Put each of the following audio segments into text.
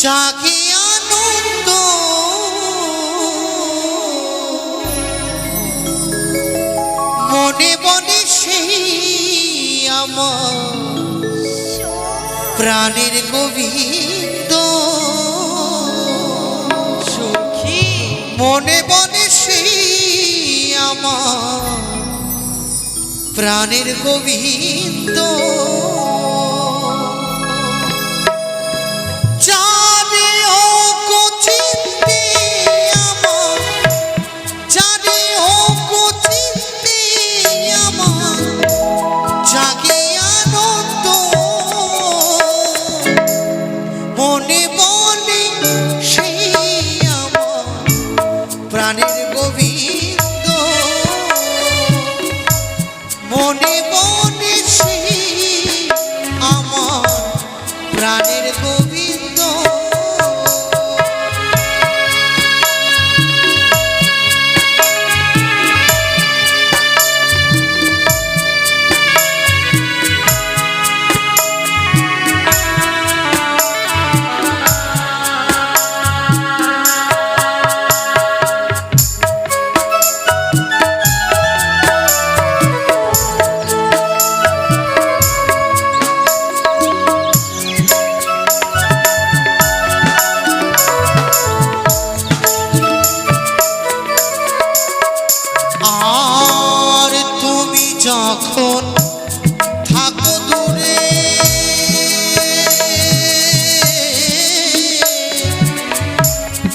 জাগে আনন্দ মনে মনে সেই আমার প্রাণের গোবিন্দ সখী মনে মনে সেই আমার প্রাণের গোবিন্দ প্রাণের গোবিন্দ মনে মনে সেই আমার প্রাণের গোবিন্দ যখন থাকো দূরে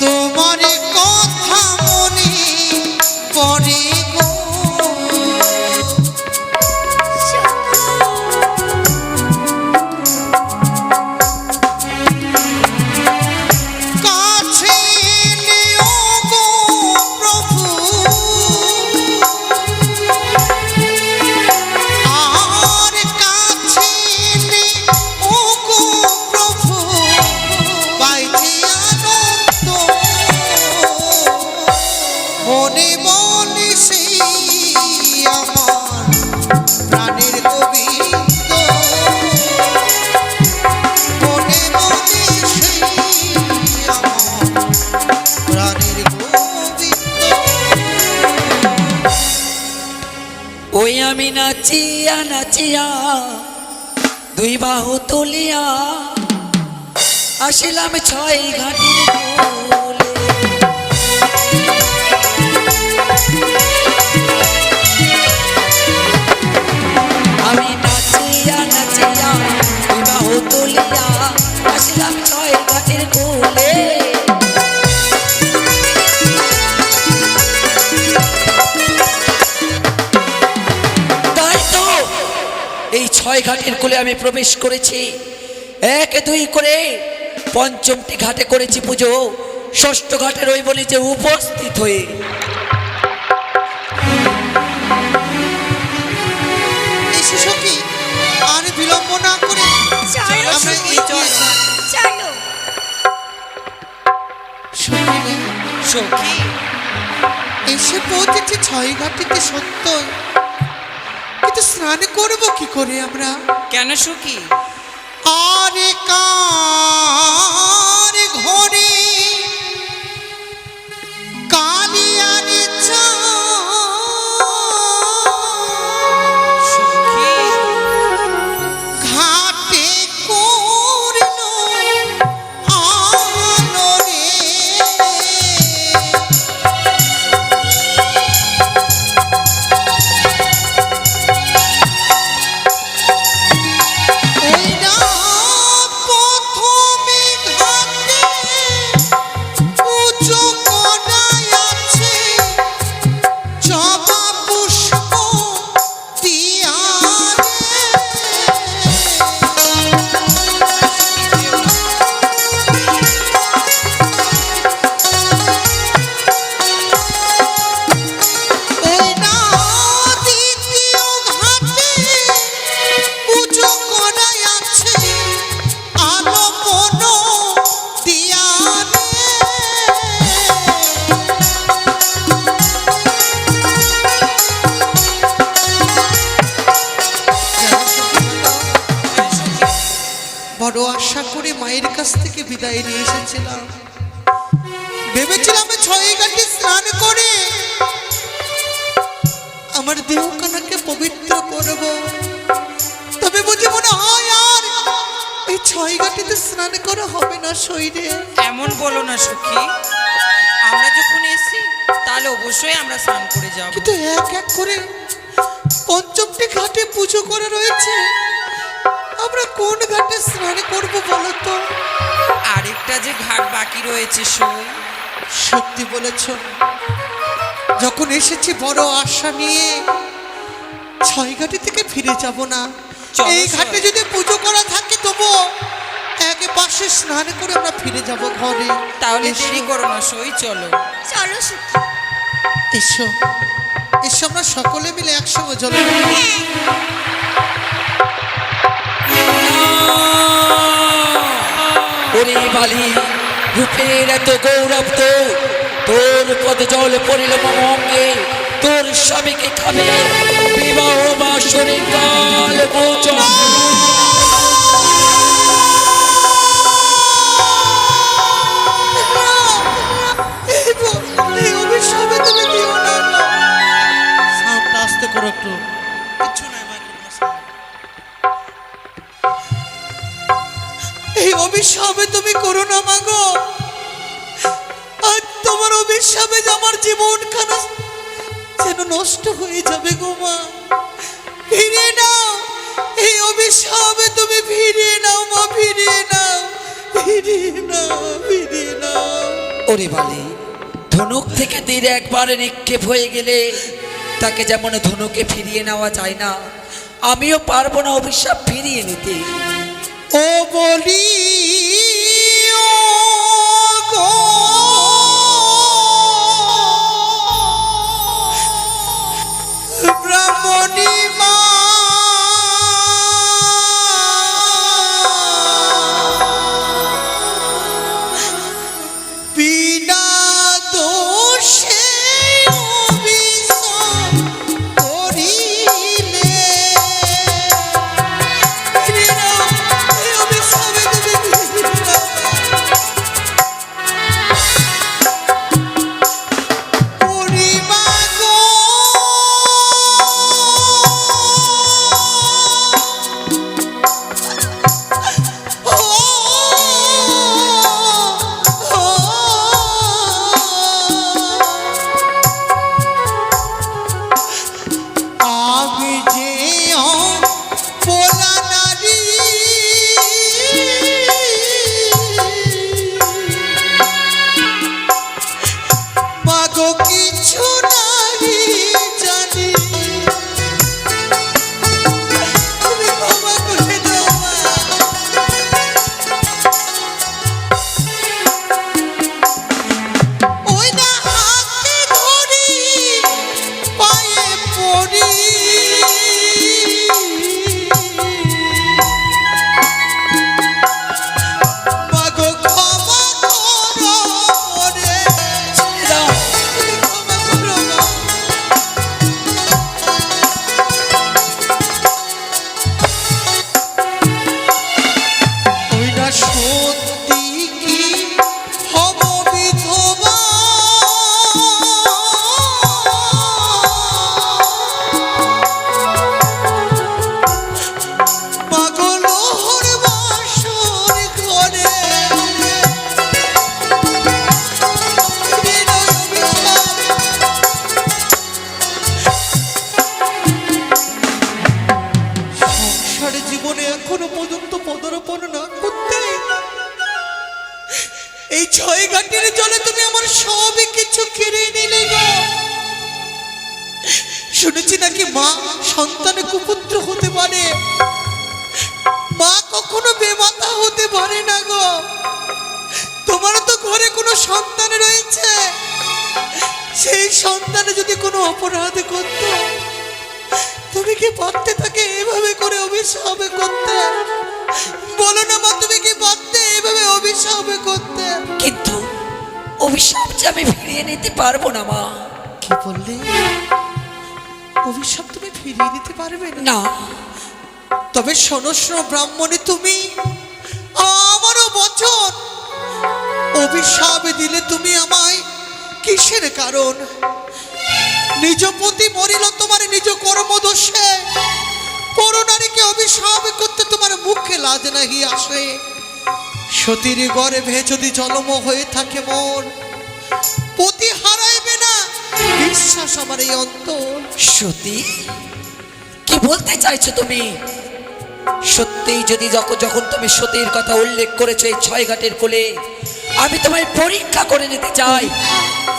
তোমার কথা মনে পড়ে গো কাছে নিও গো প্রভু মনে মনে সেই আমার প্রাণের গোবিন্দ মনে মনে সেই আমার প্রাণের গোবিন্দ ওই আমি নাচিয়া নাচিয়া দুই বাহু তুলিয়া আসিলাম ছয় ঘাটির কোলে আমি নাচিয়া নাচিয়া দুই বাহু তুলিয়া আসিলাম ছয় ঘাটির কোলে তাই তো এই ছয় ঘাটের কোলে আমি প্রবেশ করেছি এক দুই করে পঞ্চমটি ঘাটে করেছি পুজো ষষ্ঠ ঘাটে রই বলি যে উপস্থিত হয়ে সখী আর বিলম্ব না করে আমরা সখী এসে পৌঁছেছি ছয় ঘাটিতে সত্য কিন্তু স্নান করবো কি করে আমরা কেন সখী আরে কার ঘরে কালিয়ারে চা ঘাটে করলো আলো রে ওই না প্রথমে ঘাট আমি মায়ের কাছ থেকে বিদায় নিয়ে এসেছিলাম। ভেবেছিলাম ছয় ঘাটে স্নান করে আমার দেহখানাকে পবিত্র করব, তবে বুঝি মনে হয় আর এই ছয় ঘাটিতে স্নান করা হবে না শরীরে। এমন বলো না সখী, আমরা যখন এসেছি তাহলে অবশ্যই আমরা স্নান করে যাব। কিন্তু এক এক করে পঞ্চমটি ঘাটে পুজো করা রয়েছে, আমরা কোন ঘাটে স্নান করব বলো তো? আরেকটা যে ঘাট বাকি রয়েছে সই। সত্যি বলেছ, যখন এসেছি বড় আশা নিয়ে, ছয় ঘাটি থেকে ফিরে যাব না। চলো এই সই। ঘাটে যদি পুজো করা থাকে তবু এক পাশে স্নান করে আমরা ফিরে যাব ঘরে। তাহলে এসো, দেরি করো না সই, চলো। চলো সখী। এসো এসো, আমরা সকলে মিলে একসঙ্গে জল ঢালি। ওরে বালি, রূপের এত গৌরব তো, তোর পদ জল পড়িল মম অঙ্গে, তোর স্বামীকে খাবে বিবাহ বাসরে কাল গোচর। এই অভিশাপে তুমি দিও না। সাউন্ডটা আস্তে করো একটু, কিচ্ছু নাই মাইক্রোফোনের সাউন্ড। এই অভিশাপে তুমি করো না মাগো, আর তোমার অভিশাপে যে আমার জীবনখানা যেন নষ্ট হয়ে যাবে গো মা। ফিরিয়ে নাও এই অভিশাপে, তুমি ফিরিয়ে নাও মা, ফিরিয়ে নাও, ফিরিয়ে নাও, ফিরিয়ে নাও। ওরে বালি, ধনুক থেকে তীর একবার নিক্ষেপ হয়ে গেলে তাকে যেমন ধনুকে ফিরিয়ে নেওয়া যায় না, আমিও পারবো না অভিশাপ ফিরিয়ে নিতে। ও বলি ও গো, ব্রাহ্মণী মা, বিনা দোষে অভিশাপ করিলে, ফিরিয়ে নাও এই অভিশাপে, তুমি ফিরিয়ে নাও। পূর্ণিমা গো, আমি যে পোলা নারী, মাগো কিছু নারী জানি, তুমি ক্ষমা করে দাও মা। ওই না হাতে ধরি পায়ে পড়ি, মাগো ক্ষমা করো রে, তুমি ক্ষমা করো মা। ওই না সত্যি কি হব বিধবা, মাগো লোহর বাসর ঘরে, বিনয় অভিশাপ। সংসার জীবনে এখনো পর্যন্ত পদার্পণ না করতে এই ছয় ঘাটের জলে তুমি আমার সবই কিছু কেড়ে নিলে গো। শুনেছি নাকি মা সন্তানে কুপুত্র হতে পারে, মা কখনো বেমাতা হতে পারে না গো। তোমার তো ঘরে কোনো সন্তান রয়েছে, সেই সন্তানে যদি কোনো অপরাধ করত, তুমি কি পারতে তাকে এভাবে করে অভিশাপ করতে? বলো না মা, তুমি কি পারতে এভাবে অভিশাপ করতে? কিন্তু অভিশাপ যে আমি ফিরিয়ে নিতে পারবো না মা। কি বললে? অভিশাপ তুমি ফিরিয়ে দিতে পারবে না? না, তবে শোনো শোনো ব্রাহ্মণী, তুমি আমারও বচন অভিশাপ দিলে তুমি আমায় কিসের কারণ? নিজ পতি মরিল তোমার নিজ কর্মদোষে, পরনারীকে অভিশাপ করতে তোমার মুখে লাজ নাহি আসে। সতীর গর্ভে যদি জন্ম হয়ে থাকে মন, পতি হারাইবে না বিশ্বাস আমার এই অন্তর। সত্যি কি বলতে চাইছো তুমি? সত্যি যদি যখন তুমি সতীর কথা উল্লেখ করেছো এই ছয় ঘাটের কোলে, আমি তোমায় পরীক্ষা করে নিতে চাই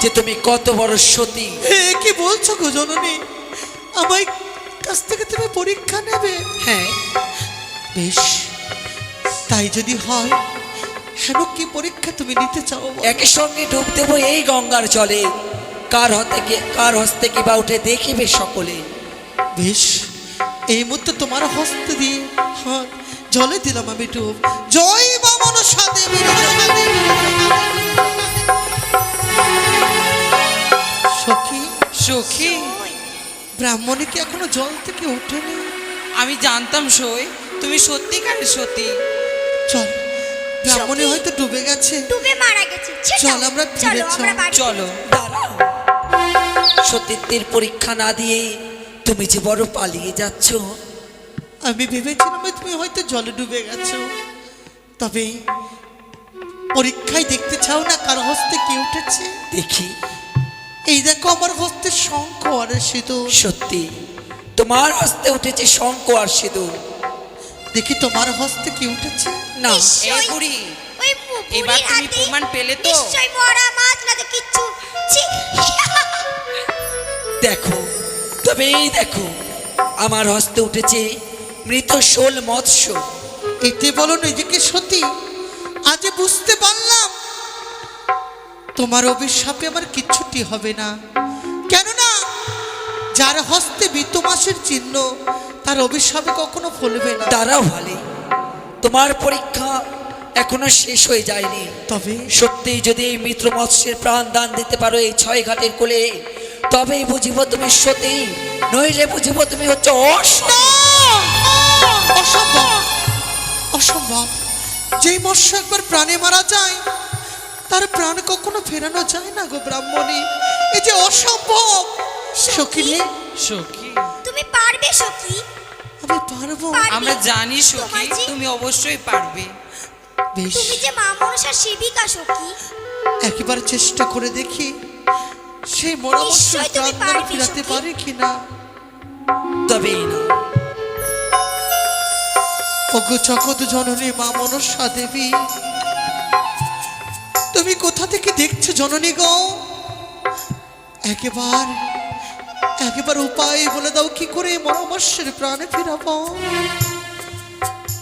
যে তুমি কত বড় সতী। কি বলছো গো জননী? আমায় কাছ থেকে তুমি পরীক্ষা নেবে? হ্যাঁ, বেশ, তাই যদি হয় হেন কি পরীক্ষা তুমি নিতে চাও? একই সঙ্গে ডুব দেবো এই গঙ্গার জলে, কার হস্তে কি বা উঠে দেখিবে সকলে। বেশ, এই মুহূর্তে তোমার হস্ত দিয়ে হাত জলে দিলাম আমি ডুব। জয় মা মনসা দেবী। সখী, সখী, ব্রাহ্মণী কি এখনো জল থেকে ওঠেনি? আমি জানতাম সই তুমি সত্যিকারের সতী। চল, ব্রাহ্মণী সখী। হয়তো ডুবে গেছে। ডুবে মারা গেছে। চল, আমরা ফিরে চলো চল। আমরা বাড়ি চলো। দাঁড়াও, সতীত্বের পরীক্ষা না দিয়ে তুমি যে বড় পালিয়ে যাচ্ছ। আমি ভেবেছিলাম তুমি হয়তো জলে ডুবে গেছো, তবে পরীক্ষায় দেখতে চাও না কার হস্তে কি উঠেছে? দেখি। এই দেখো আমার হস্তে শঙ্খ আর সিঁদুর। সত্যি তোমার হস্তে উঠেছে শঙ্খ আর সিঁদুর। দেখি তোমার হস্তে কি উঠেছে? না, এ নিশ্চয়ই। বুড়ি, ওই এবার বুড়ির তুমি হাতে প্রমাণ পেলে তো? নিশ্চয়ই মরা মাছ না তো কিচ্ছু। ছি। দেখো, তবে এই দেখো, আমার হস্তে উঠেছে মৃত শোল মৎস্য। এতে বলো নিজেকে সতী? আজ বুঝতে পারলাম তোমার অভিশাপে আমার কিচ্ছুটি হবে না। কেননা যার হস্তে মৃত মাসের চিহ্ন, তার অভিশাপে কখনো ফলবে না। তারাও ভালো, তোমার পরীক্ষা এখনো শেষ হয়ে যায়নি। তবে সত্যি যদি এই মিত্র মৎস্যের প্রাণ দান দিতে পারো এই ছয় ঘাটের কোলে, তবেই বুঝিব তুমি সতী, নইলে বুঝিব তুমি হচ্ছে অসতী। অসম্ভব, অসম্ভব। যেই মৎস্য একবার প্রাণে মারা যায় তার প্রাণ কখনো ফেরানো যায় না গো ব্রাহ্মণী। এই যে অসম্ভব। সখিনী, সখী, তুমি পারবে সখী। আমি পারবো। পারবে। আমরা জানি সখী তোমার যে- তুমি অবশ্যই পারবে। বেশ, তুমি যে মা মনসার সেবিকা সখী। একবার চেষ্টা করে দেখি সেই মরা মৎস্য নিশ্চয়ই তুমি প্রাণ পারবে, ফিরাতে সখী। পারে কিনা। তবেই না। ওগো জগৎ জননী মা মনসা দেবী, তুমি কোথা থেকে দেখছো জননী গো? একেবার উপায় বলে দাও, কি করে মরামর্ষের প্রাণে ফিরাবো?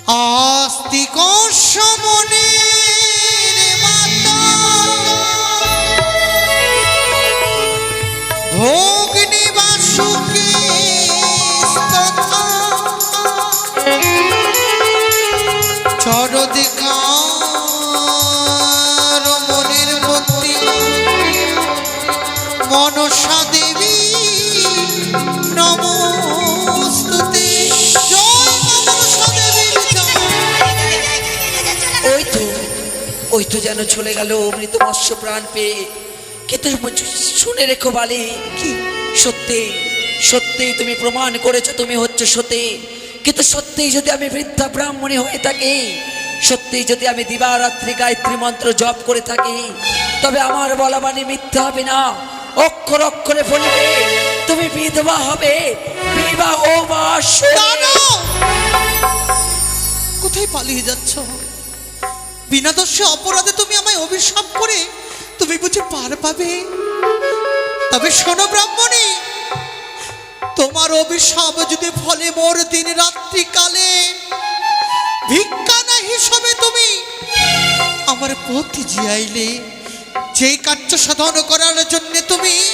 আস্তিক সমনের মাতা ভোগ নিবাসুকে তথা চরদিকার মনের মন্ত্রী মনসা দেবী নমস্তুতে। জয় মা মনসা দেবীর জয়। ওই তো যেন চলে গেল মৃত মৎস্য প্রাণ পেয়ে। কিন্তু শুনে রেখো বালি, কি সত্যি সত্যি তুমি প্রমাণ করেছো তুমি হচ্ছে সতী। কিন্তু সত্যি যদি আমি বৃদ্ধা ব্রাহ্মণী হয়ে থাকি, সত্যি যদি আমি দিবারাত্রি গায়ত্রী মন্ত্র জপ করে থাকি, তবে আমার বলা বাণী মিথ্যা হবে না। অক্ষর অক্ষরে বলবে তুমি বিধবা হবে, বিবাহ দাঁড়াও! কোথায় পালিয়ে যাচ্ছ? বিনা দোষে অপরাধে তুমি আমায় অভিশাপ করে তুমি বুঝি পার পাবে? তবে শোনো ব্রাহ্মণী, তোমার অভিশাপ যদি ফলে মোর দিন রাত্রি কালে ভিক্ষা না হিসাবে তুমি আমার পথে জিয়াইলে, যেই কার্য সাধন করার জন্য তুমি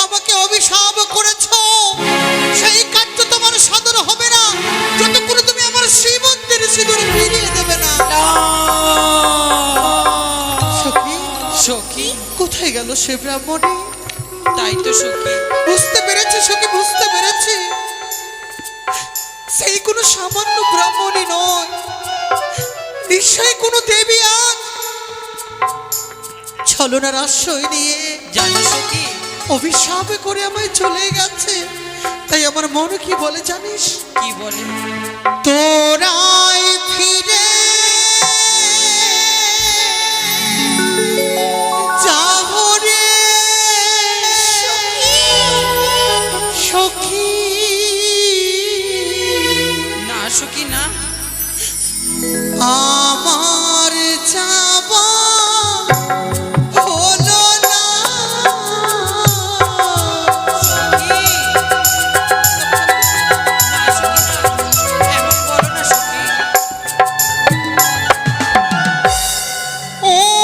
আমাকে অভিশাপ করেছ, সেই কার্য তোমার সাধন হবে না যতক্ষণ তুমি আমার শ্রীমন্দির সিঁদুর ফিরিয়ে দেবে না। সখী, সখী, কোথায় গেল সে ব্রাহ্মণী? তাই তো সখী। বুঝতে পেরেছি সখী, বুঝতে পেরেছি। সেই কোনো সামান্য ব্রাহ্মণী নয়, নিশ্চয়ই কোনো দেবী আজ ছলনার আশ্রয় নিয়ে জানো সখী অভিশাপ করে আমায় চলে গেছে। তাই আমার মনে কি বলে জানিস? কি বলে? তোরাই ফিরে যাবো রে সখী। না সখী না, আমার যাবা হলো না। সখী না সখী না, এমন বলো না সখী।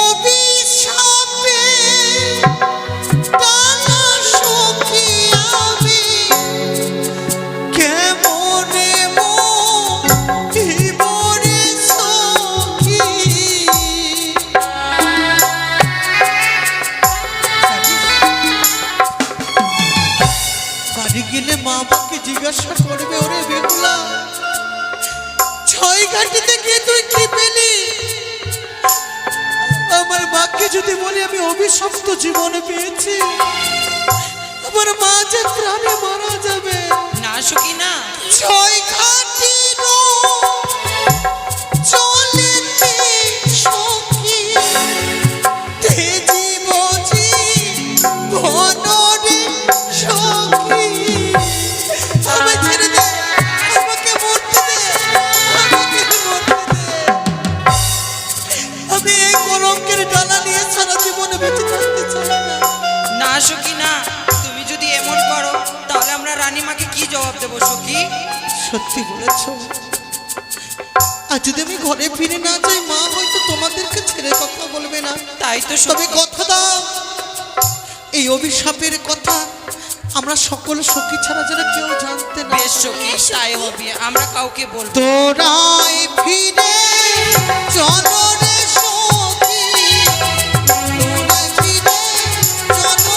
অভিশাপে টানা সখী আমি কেমনে মরিব রে সখী। বাড়ি গেলে মা বাবাকে জিজ্ঞাসা করবে, ওরে বেহুলা ছয় ঘাটিতে গিয়ে তুই কি পেলি? আমার মাকে যদি বলি আমি অভিশপ্ত জীবনে পেয়েছি, আমার মা যে প্রাণে মারা যাবে। না সখী না, ছয় ঘাটির চলেতে সখী তেজি বজি ঘনরে সখী। আমায় ছেড়ে দে, আমাকে মরতে দে, আমাকে মরতে দে। আমি এই কলঙ্কের ডালা নিয়ে সারা জীবনে বেঁচে থাকতে চাই না। না সখী না, তুমি যদি এমন করো তাহলে আমরা রানীমাকে কি জবাব দেবো সখী? সত্যি বলেছ। আর যদি আমি ঘরে ফিরে না যাই, মা হয়তো তোমাদেরকে ছেড়ে কথা বলবে না। তাই তো তবে সখী। কথা দাও, এই অভিশাপের কথা আমরা সকল সখী ছাড়া যেন কেউ জানতে না। বেশ সখী, তাই হবে, আমরা কাউকে বলবো। তোরাই ফিরে চলো রে সখী, তোরাই ফিরে চলো।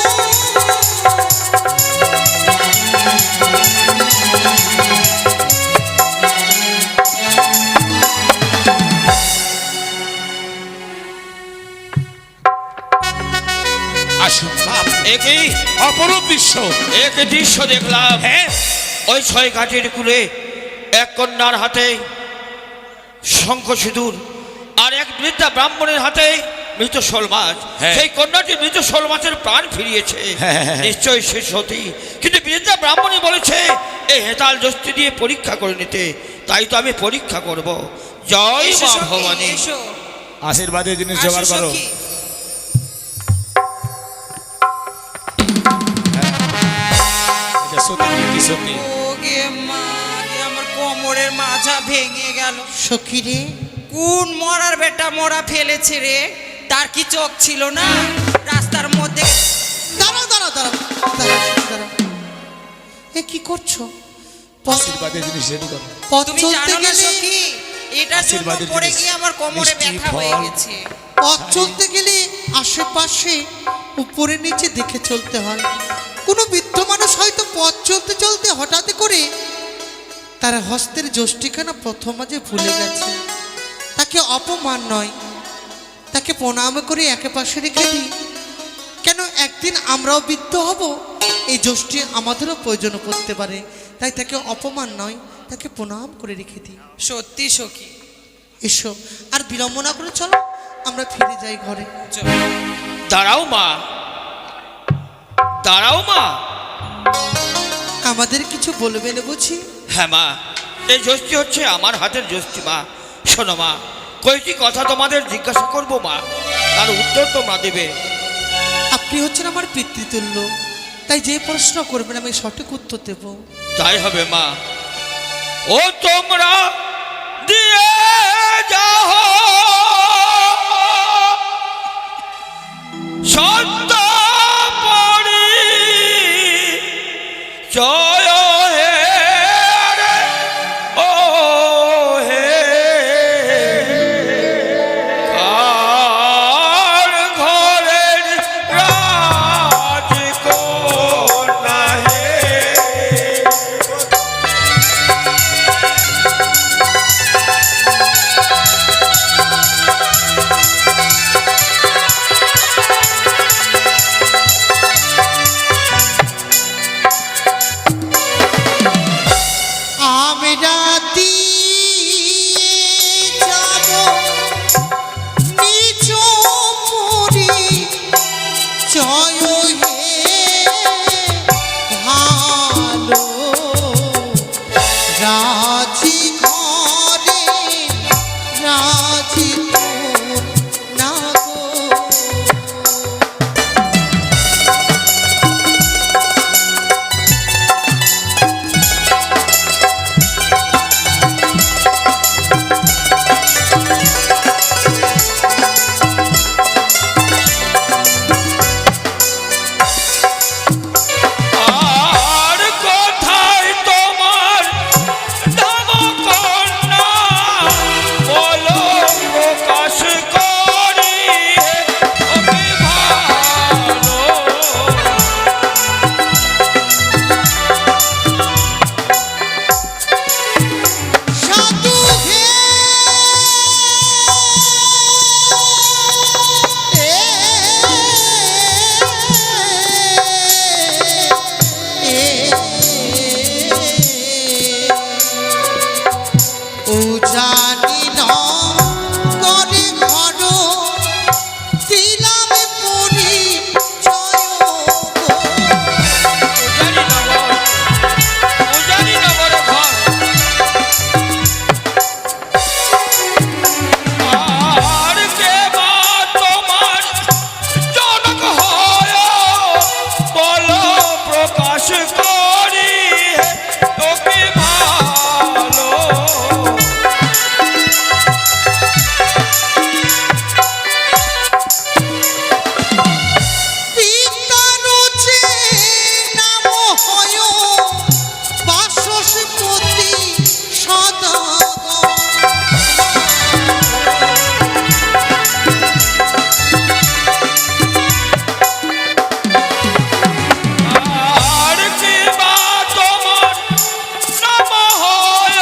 আসুন একই অপরূপ দৃশ্য, এক দৃশ্য দেখলাম। হ্যাঁ, ওই ছয় ঘাটের কূলে এক কন্যার হাতে শঙ্খ সিঁদুর আর এক বৃদ্ধা ব্রাহ্মণের হাতে মৃত শোল মাছ। সেই কন্যাটি মৃত শোল মাছের প্রাণ ফিরিয়েছে, নিশ্চয়ই সে সতী। কিন্তু বৃদ্ধা ব্রাহ্মণী বলেছে এই হেতাল যষ্টি দিয়ে পরীক্ষা করে নিতে, তাই তো আমি পরীক্ষা করব। জয় এসো মা সখী, ভবানী। এসো। আশীর্বাদের জিনিস আসো জোগাড় করো। সখী। এটা সত্যি কি সত্যি? ওগে মা, এ আমার কোমরের মাথা ভেঙে গেল। সখী রে, কোন মরার বেটা মরা ফেলেছে রে? তার কি চোখ ছিল না রাস্তার মধ্যে? দাঁড়াও দাঁড়াও দাঁড়াও দাঁড়াও দাঁড়াও। এ কি করছো? আশীর্বাদের জিনিস রেডি করো। পথ তুমি চলতে জানো না গেলে, সখী, এটার জন্য আশীর্বাদের পড়ে জিনিস। গিয়ে আমার কোমরে মিষ্টি, ব্যথা হয়ে ফল। গেছে। পথ চলতে গেলে আশেপাশে উপরে নিচে দেখে চলতে হয়। কোনো বৃদ্ধ মানুষ হয়তো পথ চলতে চলতে হঠাৎ করে তার হস্তের যষ্টিখানা প্রথম মাঝে ভুলে গেছে। তাকে অপমান নয়, তাকে প্রণাম করে একে পাশে রেখে দিই। কেন একদিন আমরাও বৃদ্ধ হব, এই যষ্টি আমাদেরও প্রয়োজন পড়তে পারে। তাই তাকে অপমান নয়, তাকে প্রণাম করে রেখে দিই। সত্যি সখী, এসো, আর বিলম্ব না করে চলো আমরা ফিরে যাই ঘরে। চলো। দাঁড়াও মা, দাঁড়াও মা। আমাদের কিছু বলবে না বুঝি? হ্যাঁ মা, এই যষ্টি হচ্ছে আমার হাতের যষ্টি মা। শোনো মা, কয়েকটি কথা তোমাদের জিজ্ঞাসা করবো মা, তার উত্তর তোমরা দেবে। আপনি হচ্ছেন আমার পিতৃতুল্য, তাই যে প্রশ্ন করবেন আমি সঠিক উত্তর দেব। তাই হবে মা। ও তোমরা দিয়ে যাও সত্য পরি জয় হে রে ও হে কার ঘরের রাজকন্যা হে। আমরা দিয়ে যাব নিজ পুরী জয় হে ভালো রাজি ঘরে রাজি তোর না গো। আর কোথায় তোমার দামকন্যা বলো প্রকাশ করি আমি ভালো। সাধু হে ও জানি না করে ঘর দিলাম পুরি জয় গো। উজানি নগর ঘর আর কে বা তোমার জনক হয় বলো প্রকাশ করি তোকে ভালো। পিতারুচে নাম হয় বাসস্পতি সদা আর কে বা তোমার নাম হয়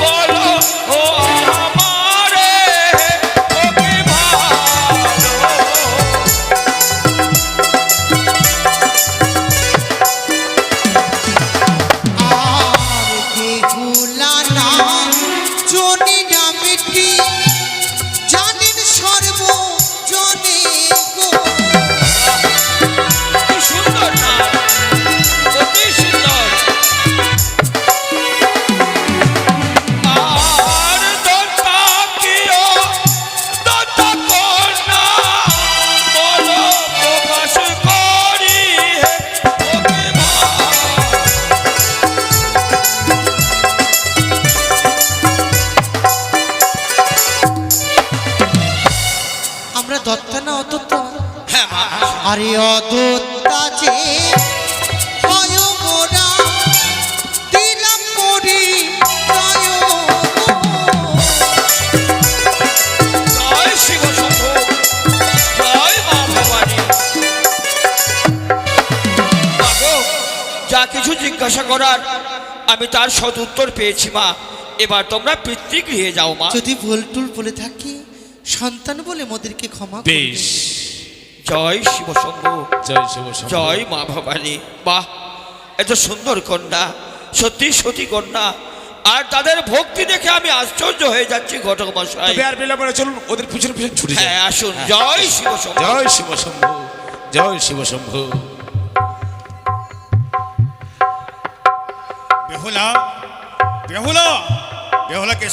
বলো ও আমারে তোকে ভালো। আর বেহুলা নাম জনি নামটি জানেন সর্ব জনে গো। কি সুন্দর নাম, অতি সুন্দর। আর দত্তা কিও দত্তা কন্যা বলো প্রকাশ করি ওকে ভালো। আমরা দত্তা না অদত্তা? হ্যাঁ মা, আরে অদত্তা যে হয় মোরা দিলাম পুরি জয় গো। জয় শিব শম্ভু, জয় মা ভবানী। মাগো, যা কিছু জিজ্ঞাসা করার আমি তার সদ উত্তর পেয়েছি মা। এবার তোমরা পিতৃগৃহে যাও মা। যদি ভুল টুল বলে থাকি সন্তান বলে মোদেরকে ক্ষমা করবে। বেশ, জয় শিব শম্ভু, জয় শিব শম্ভু। জয় মা ভবানী। বাহ, এত সুন্দর কন্যা, সত্যি সতী কন্যা। আর তাদের ভক্তি দেখে আমি আশ্চর্য হয়ে যাচ্ছি ঘটক মশাই। তবে আর বিলম্ব না, চলুন ওদের পিছনে পিছনে ছুটে যাই। হ্যাঁ আসুন। জয় শিব শম্ভু। জয় শিব শম্ভু, জয় শিব শম্ভু। বেহুলা, বেহুলা, বেহুলাকে